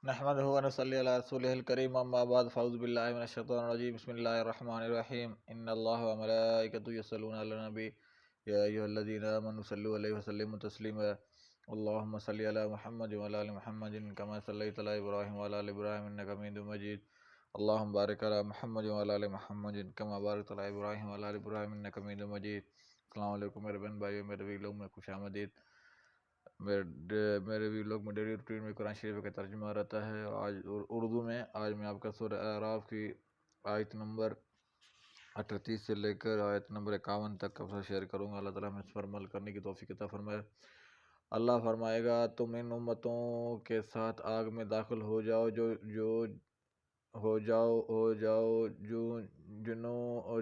نحمدہ و نصلی علی رسولہ الکریم، اما بعد، فاعوذ باللہ من الشیطان الرجیم، بسم اللہ الرحمن الرحیم۔ ان اللہ و ملائکتہ یصلون علی النبی یا ایھا الذین آمنوا صلوا علیہ وسلموا تسلیما۔ اللہم صل علی محمد و علی آل محمد کما صلیت علی ابراہیم و علی آل ابراہیم انک حمید مجید۔ اللہم بارک علی محمد و علی آل محمد کما بارکت علی ابراہیم و علی آل ابراہیم انک حمید مجید۔ السلام علیکم میرے بہن بھائیو، میرے ویلوگ میں خوش آمدید۔ میرے ویلوگ میں ڈیلی روٹین میں قرآن شریف کا ترجمہ رہتا ہے آج اردو میں۔ آج میں آپ کا سورہ اعراف کی آیت نمبر 38 سے لے کر آیت نمبر 51 تک آپ سے شیئر کروں گا۔ اللہ تعالیٰ ہمیں اس پر عمل کرنے کی توفیق عطا فرمائے۔ اللہ فرمائے گا، تم ان امتوں کے ساتھ آگ میں داخل ہو جاؤ جو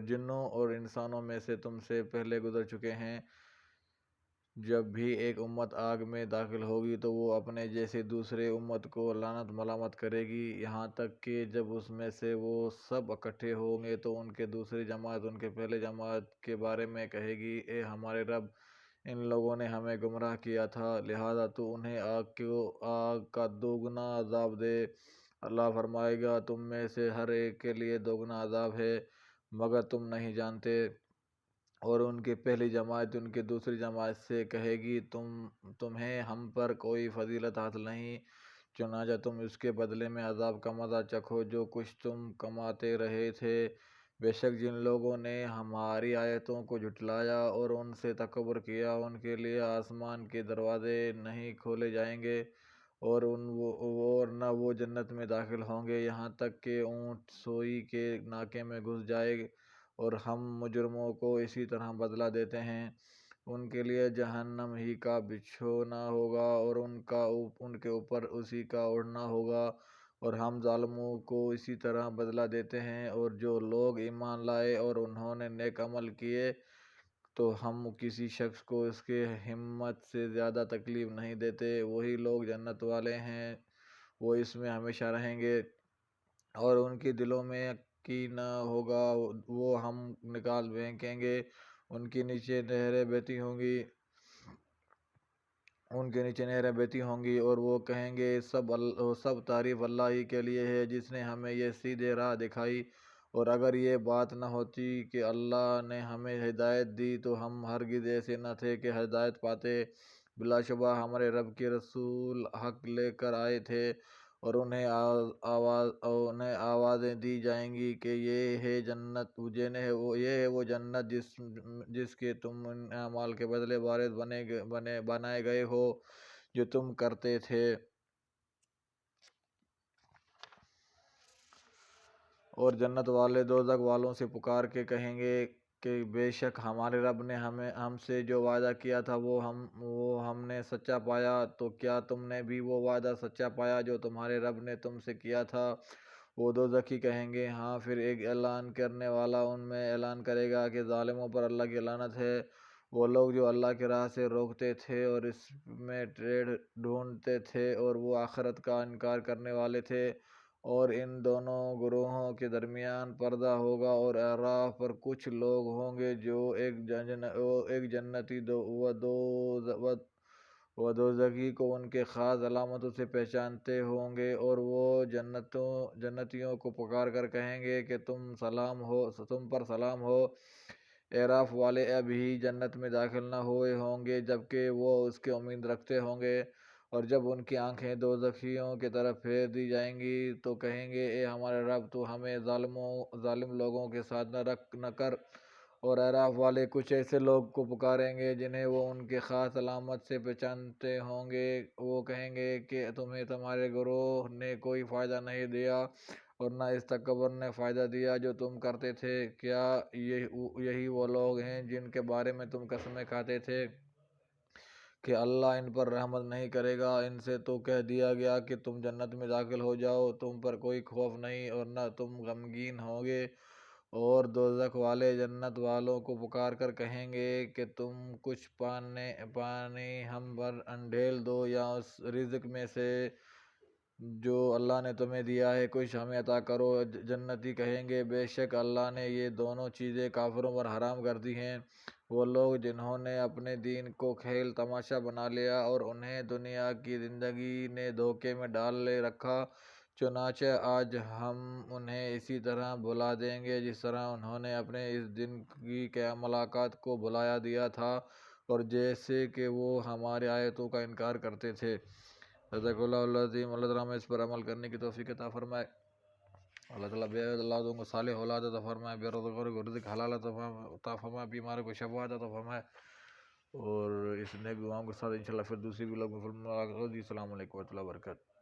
جنوں اور انسانوں میں سے تم سے پہلے گزر چکے ہیں۔ جب بھی ایک امت آگ میں داخل ہوگی تو وہ اپنے جیسے دوسرے امت کو لعنت ملامت کرے گی، یہاں تک کہ جب اس میں سے وہ سب اکٹھے ہوں گے تو ان کے دوسری جماعت ان کے پہلے جماعت کے بارے میں کہے گی، اے ہمارے رب، ان لوگوں نے ہمیں گمراہ کیا تھا، لہذا تو انہیں آگ کا دوگنا عذاب دے۔ اللہ فرمائے گا، تم میں سے ہر ایک کے لیے دوگنا عذاب ہے، مگر تم نہیں جانتے۔ اور ان کی پہلی جماعت ان کی دوسری جماعت سے کہے گی، تمہیں ہم پر کوئی فضیلت حاصل نہیں، چنانچہ تم اس کے بدلے میں عذاب کا مزہ چکھو جو کچھ تم کماتے رہے تھے۔ بے شک جن لوگوں نے ہماری آیتوں کو جھٹلایا اور ان سے تکبر کیا، ان کے لیے آسمان کے دروازے نہیں کھولے جائیں گے اور نہ وہ جنت میں داخل ہوں گے یہاں تک کہ اونٹ سوئی کے ناکے میں گھس جائے، اور ہم مجرموں کو اسی طرح بدلہ دیتے ہیں۔ ان کے لیے جہنم ہی کا بچھونا ہوگا اور ان کے اوپر اسی کا اوڑھنا ہوگا، اور ہم ظالموں کو اسی طرح بدلہ دیتے ہیں۔ اور جو لوگ ایمان لائے اور انہوں نے نیک عمل کیے تو ہم کسی شخص کو اس کے ہمت سے زیادہ تکلیف نہیں دیتے، وہی لوگ جنت والے ہیں، وہ اس میں ہمیشہ رہیں گے، اور ان کے دلوں میں کینہ ہوگا، وہ ہم نکال پھینکیں گے، ان کے نیچے نہریں بہتی ہوں گی، اور وہ کہیں گے، سب تعریف اللہ ہی کے لیے ہے جس نے ہمیں یہ سیدھے راہ دکھائی، اور اگر یہ بات نہ ہوتی کہ اللہ نے ہمیں ہدایت دی تو ہم ہرگز ایسے نہ تھے کہ ہدایت پاتے۔ بلا شبہ ہمارے رب کے رسول حق لے کر آئے تھے، اور انہیں آوازیں دی جائیں گی کہ یہ ہے وہ جنت جس کے تم ان اعمال کے بدلے وارث بنائے گئے ہو جو تم کرتے تھے۔ اور جنت والے دوزخ والوں سے پکار کے کہیں گے کہ بے شک ہمارے رب نے ہم سے جو وعدہ کیا تھا وہ ہم نے سچا پایا، تو کیا تم نے بھی وہ وعدہ سچا پایا جو تمہارے رب نے تم سے کیا تھا؟ وہ دوزخی کہیں گے، ہاں۔ پھر ایک اعلان کرنے والا ان میں اعلان کرے گا کہ ظالموں پر اللہ کی لعنت ہے، وہ لوگ جو اللہ کی راہ سے روکتے تھے اور اس میں ٹیڑھ ڈھونڈتے تھے، اور وہ آخرت کا انکار کرنے والے تھے۔ اور ان دونوں گروہوں کے درمیان پردہ ہوگا، اور اعراف پر کچھ لوگ ہوں گے جو ایک جنتی و دوزخی کو ان کے خاص علامتوں سے پہچانتے ہوں گے، اور وہ جنتیوں کو پکار کر کہیں گے کہ تم پر سلام ہو، اعراف والے اب ہی جنت میں داخل نہ ہوئے ہوں گے جبکہ وہ اس کی امید رکھتے ہوں گے، اور جب ان کی آنکھیں دوزخیوں کی طرف پھیر دی جائیں گی تو کہیں گے، اے ہمارے رب، تو ہمیں ظالم لوگوں کے ساتھ نہ کر۔ اور اعراف والے کچھ ایسے لوگ کو پکاریں گے جنہیں وہ ان کے خاص علامت سے پہچانتے ہوں گے، وہ کہیں گے کہ تمہیں تمہارے گروہ نے کوئی فائدہ نہیں دیا اور نہ اس تکبر نے فائدہ دیا جو تم کرتے تھے، کیا یہی وہ لوگ ہیں جن کے بارے میں تم قسمیں کھاتے تھے کہ اللہ ان پر رحمت نہیں کرے گا؟ ان سے تو کہہ دیا گیا کہ تم جنت میں داخل ہو جاؤ، تم پر کوئی خوف نہیں اور نہ تم غمگین ہوگے۔ اور دوزخ والے جنت والوں کو پکار کر کہیں گے کہ تم کچھ پانی ہم پر انڈھیل دو، یا اس رزق میں سے جو اللہ نے تمہیں دیا ہے کچھ ہمیں عطا کرو۔ جنتی کہیں گے، بے شک اللہ نے یہ دونوں چیزیں کافروں پر حرام کر دی ہیں، وہ لوگ جنہوں نے اپنے دین کو کھیل تماشا بنا لیا اور انہیں دنیا کی زندگی نے دھوکے میں ڈال لے رکھا، چنانچہ آج ہم انہیں اسی طرح بھلا دیں گے جس طرح انہوں نے اپنے اس دن کی ملاقات کو بھلا دیا تھا اور جیسے کہ وہ ہماری آیتوں کا انکار کرتے تھے۔ صدق اللہ العظیم۔ اللہ تعالیٰ ہمیں اس پر عمل کرنے کی توفیق عطا فرمائے۔ اللہ تعالیٰ بے اولادوں کو صالح اولاد عطا فرمائے، بے روزگاروں کو رزق حلال عطا فرمائے، بیماروں کو شفاعت عطا فرمائے، اور اس نیک دعاؤں کے ساتھ انشاءاللہ پھر دوسری بھی لوگ ملاقات ہوگی۔ السلام علیکم ورحمۃ اللہ وبرکاتہ۔